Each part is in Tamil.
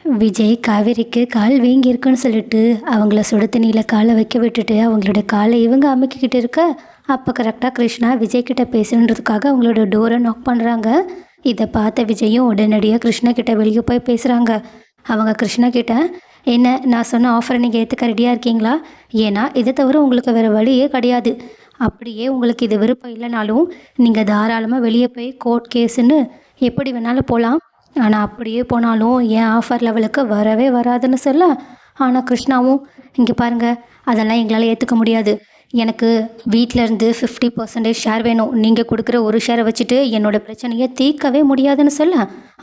விஜய் காவேரிக்கு கால் வீங்கியிருக்குன்னு சொல்லிட்டு அவங்கள சுடு தண்ணியில் காலை வைக்க விட்டுட்டு அவங்களோட காலை இவங்க அமுக்கிக்கிட்டு இருக்க அப்போ கரெக்டாக கிருஷ்ணா விஜய் கிட்ட பேசணுன்றதுக்காக அவங்களோட டோரை நாக் பண்ணுறாங்க. இதை பார்த்த விஜயும் உடனடியாக கிருஷ்ணா கிட்ட வெளியே போய் பேசுகிறாங்க. அவங்க கிருஷ்ணா கிட்ட, என்ன நான் சொன்ன ஆஃபரை நீங்கள் ஏற்றுக்க ரெடியாக இருக்கீங்களா? ஏன்னா இதை தவிர உங்களுக்கு வேறு வழியே கிடையாது. அப்படியே உங்களுக்கு இது விருப்பம் இல்லைனாலும் நீங்கள் தாராளமாக வெளியே போய் கோர்ட் கேஸுன்னு எப்படி வேணாலும் போகலாம். ஆனால் அப்படியே போனாலும் என் ஆஃபர் லெவலுக்கு வரவே வராதுன்னு சொல்ல, ஆனால் கிருஷ்ணாவும், இங்கே பாருங்கள், அதெல்லாம் எங்களால் ஏற்றுக்க முடியாது. எனக்கு வீட்டிலேருந்து 50% ஷேர் வேணும். நீங்கள் கொடுக்குற ஒரு ஷேரை வச்சுட்டு என்னோடய பிரச்சனையை தீர்க்கவே முடியாதுன்னு சொல்ல,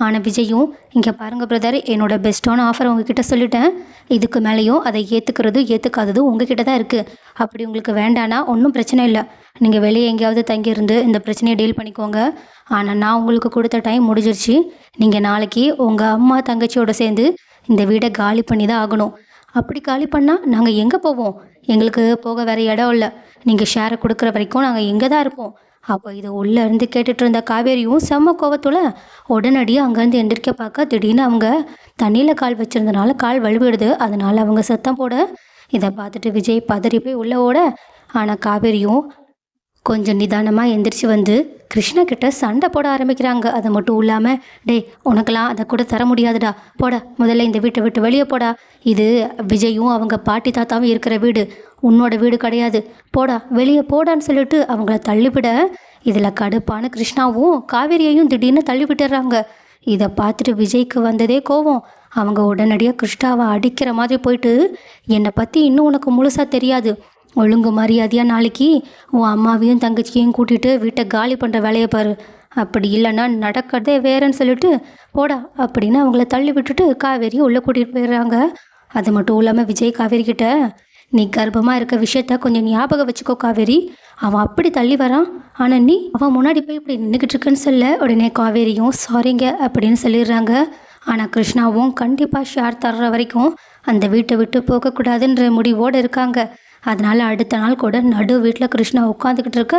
ஆனால் விஜயும், இங்கே பாருங்கள் பிரதர், என்னோடய பெஸ்ட்டான ஆஃபர் உங்ககிட்ட சொல்லிட்டேன். இதுக்கு மேலேயும் அதை ஏற்றுக்கிறதும் ஏற்றுக்காததும் உங்ககிட்ட தான் இருக்குது. அப்படி உங்களுக்கு வேண்டான்னா ஒன்றும் பிரச்சனை இல்லை. நீங்கள் வெளியே எங்கேயாவது தங்கியிருந்து இந்த பிரச்சனையை டீல் பண்ணிக்கோங்க. ஆனால் நான் உங்களுக்கு கொடுத்த டைம் முடிஞ்சிருச்சு. நீங்கள் நாளைக்கு உங்கள் அம்மா தங்கச்சியோடு சேர்ந்து இந்த வீடை காலி பண்ணி தான் ஆகணும். அப்படி காலி பண்ணால் நாங்கள் எங்கே போவோம்? எங்களுக்கு போக வேறு இடம் இல்லை. நீங்கள் ஷேரை கொடுக்குற வரைக்கும் நாங்கள் இங்கே தான் இருப்போம். அப்போ இதை உள்ளே இருந்து கேட்டுட்டு இருந்த காவேரியும் செம்ம கோவத்தில் உடனடியாக அங்கேருந்து எந்திரிக்க பார்க்க, திடீர்னு அவங்க தண்ணியில் கால் வச்சுருந்தனால கால் வலுவிடுது. அதனால் அவங்க சத்தம் போட, இதை பார்த்துட்டு விஜய் பதறி போய் உள்ளே ஓட, ஆனால் காவேரியும் கொஞ்சம் நிதானமாக எந்திரிச்சு வந்து கிருஷ்ணா கிட்ட சண்டை போட ஆரம்பிக்கிறாங்க. அதை மட்டும் இல்லாமல், டேய் உனக்கெல்லாம் அதை கூட தர முடியாதுடா, போடா முதல்ல இந்த வீட்டை விட்டு வெளியே போடா. இது விஜயும் அவங்க பாட்டி தாத்தாவும் இருக்கிற வீடு, உன்னோட வீடு கிடையாது. போடா வெளியே போடான்னு சொல்லிட்டு அவங்கள தள்ளிவிட, இதில் கடுப்பான கிருஷ்ணாவும் காவேரியையும் திடீர்னு தள்ளிவிட்டுறாங்க. இதை பார்த்துட்டு விஜய்க்கு வந்ததே கோவம். அவங்க உடனடியாக கிருஷ்ணாவை அடிக்கிற மாதிரி போயிட்டு, என்னை பற்றி இன்னும் உனக்கு முழுசாக தெரியாது. ஒழுங்கு மரியாதையாக நாளைக்கு உன் அம்மாவையும் தங்கச்சியையும் கூட்டிகிட்டு வீட்டை காலி பண்ணுற வேலையை பாரு. அப்படி இல்லைன்னா நடக்கிறதே வேறேன்னு சொல்லிட்டு போடா அப்படின்னு அவங்கள தள்ளி விட்டுட்டு காவேரியை உள்ளே கூட்டிகிட்டு போயிடுறாங்க. அது மட்டும் இல்லாமல் விஜய் காவேரி கிட்ட, நீ கர்ப்பமாக இருக்க விஷயத்த கொஞ்சம் ஞாபகம் வச்சுக்கோ காவேரி. அவன் அப்படி தள்ளி வரான், ஆனால் நீ அவன் முன்னாடி போய் இப்படி நின்றுக்கிட்டு இருக்குன்னு சொல்ல, உடனே காவேரியும் சாரிங்க அப்படின்னு சொல்லிடுறாங்க. ஆனால் கிருஷ்ணாவும் கண்டிப்பாக ஷேர் தர்ற வரைக்கும் அந்த வீட்டை விட்டு போகக்கூடாதுன்ற முடிவோடு இருக்காங்க. அதனால் அடுத்த நாள் கூட நடு வீட்டில் கிருஷ்ணா உட்காந்துக்கிட்டு இருக்க,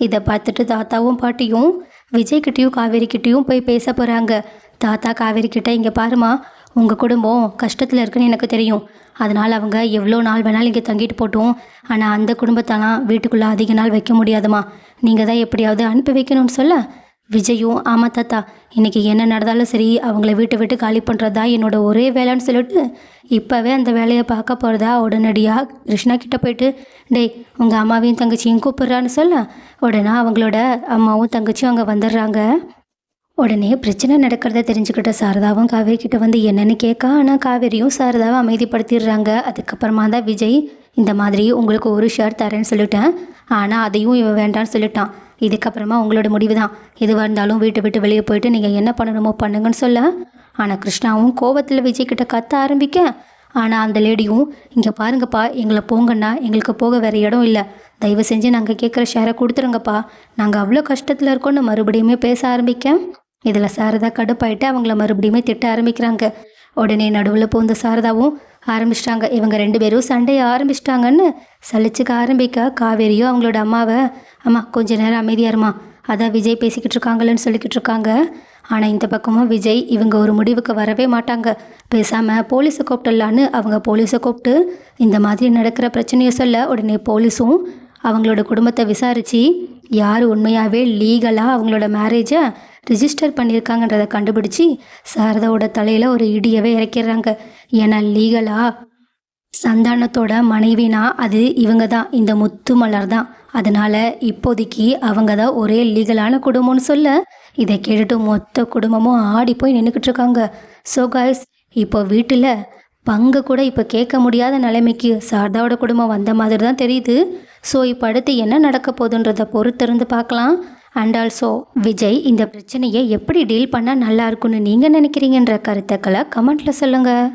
இதை பார்த்துட்டு தாத்தாவும் பாட்டியும் விஜய்கிட்டையும் காவேரிக்கிட்டேயும் போய் பேச போகிறாங்க. தாத்தா காவேரிக்கிட்ட, இங்கே பாருமா, உங்கள் குடும்பம் கஷ்டத்தில் இருக்குன்னு எனக்கு தெரியும். அதனால் அவங்க எவ்வளோ நாள் வேணாலும் இங்கே தங்கிட்டு போட்டோம். ஆனால் அந்த குடும்பத்தெல்லாம் வீட்டுக்குள்ளே அதிக நாள் வைக்க முடியாதுமா. நீங்கள் தான் எப்படியாவது அனுப்பி வைக்கணும்னு சொல்ல, விஜயும், ஆமாம் தாத்தா, இன்றைக்கி என்ன நடந்தாலும் சரி அவங்கள வீட்டை விட்டு காலி பண்ணுறது தான் என்னோட ஒரே வேலைன்னு சொல்லிட்டு இப்போவே அந்த வேலையை பார்க்க போகிறதா உடனடியாக கிருஷ்ணா கிட்டே போயிட்டு, டேய் உங்கள் அம்மாவையும் தங்கச்சியும் கூப்பிட்றான்னு சொல்ல, உடனே அவங்களோட அம்மாவும் தங்கச்சியும் அங்கே வந்துடுறாங்க. உடனே பிரச்சனை நடக்கிறத தெரிஞ்சுக்கிட்ட சாரதாவும் காவேரி கிட்ட வந்து என்னென்னு கேட்க, ஆனால் காவேரியும் சாரதாவை அமைதிப்படுத்திடுறாங்க. அதுக்கப்புறமா தான் விஜய், இந்த மாதிரி உங்களுக்கு ஒரு ஷேர் தரேன்னு சொல்லிட்டேன், ஆனால் அதையும் இவன் வேண்டான்னு சொல்லிட்டான். இதுக்கப்புறமா உங்களோட முடிவு தான். எதுவாக இருந்தாலும் வீட்டை விட்டு வெளியே போயிட்டு நீங்கள் என்ன பண்ணணுமோ பண்ணுங்கன்னு சொல்ல, ஆனால் கிருஷ்ணாவும் கோவத்தில் விஜய் கிட்ட கத்த ஆரம்பிக்க, ஆனால் அந்த லேடியும், இங்கே பாருங்கப்பா, எங்களை போங்கன்னா எங்களுக்கு போக வேறு இடம் இல்லை. தயவு செஞ்சு நாங்கள் கேட்குற ஷேரை கொடுத்துருங்கப்பா, நாங்கள் அவ்வளோ கஷ்டத்தில் இருக்கோன்னு மறுபடியுமே பேச ஆரம்பிக்க, இதில் சாரதா கடுப்பாயிட்டு அவங்கள மறுபடியுமே திட்ட ஆரம்பிக்கிறாங்க. உடனே நடுவில் பூந்த சாரதாவும் ஆரம்பிச்சிட்டாங்க. இவங்க 2 பேரும் சண்டையை ஆரம்பிச்சிட்டாங்கன்னு சலிச்சுக்க ஆரம்பிக்க, காவேரியும் அவங்களோட அம்மாவை, அம்மா கொஞ்ச நேரம் அமைதியாருமா, அதான் விஜய் பேசிக்கிட்டு இருக்காங்களேன்னு சொல்லிக்கிட்டு இருக்காங்க. ஆனால் இந்த பக்கமும் விஜய் இவங்க ஒரு முடிவுக்கு வரவே மாட்டாங்க. பேசாமல் போலீஸை கூப்பிட்டுடலான்னு அவங்க போலீஸை கூப்பிட்டு இந்த மாதிரி நடக்கிற பிரச்சனையை சொல்ல, உடனே போலீஸும் அவங்களோட குடும்பத்தை விசாரித்து யார் உண்மையாகவே லீகலாக அவங்களோட மேரேஜை ரிஜிஸ்டர் பண்ணியிருக்காங்கன்றதை கண்டுபிடிச்சி சாரதாவோட தலையில் ஒரு இடியவே இறக்கிடுறாங்க. ஏன்னா லீகலாக சந்தானத்தோட மனைவினா அது இவங்க தான், இந்த முத்து மலர் தான். அதனால் இப்போதைக்கு அவங்க தான் ஒரே லீகலான குடும்பம்னு சொல்ல, இதை கேட்டுட்டு மொத்த குடும்பமும் ஆடி போய் நின்றுக்கிட்டு இருக்காங்க. ஸோ காய்ஸ், இப்போ வீட்டில் பங்கு கூட இப்போ கேட்க முடியாத நிலைமைக்கு சாரதாவோட குடும்பம் வந்த மாதிரி தான் தெரியுது. ஸோ இப்போ அடுத்து என்ன நடக்க போகுதுன்றதை பொறுத்திருந்து பார்க்கலாம். அண்ட் ஆல்சோ விஜய் இந்த பிரச்சனையை எப்படி டீல் பண்ணால் நல்லா இருக்குன்னு நீங்கள் நினைக்கிறீங்கன்ற கருத்துக்களை கமெண்ட்டில் சொல்லுங்கள்.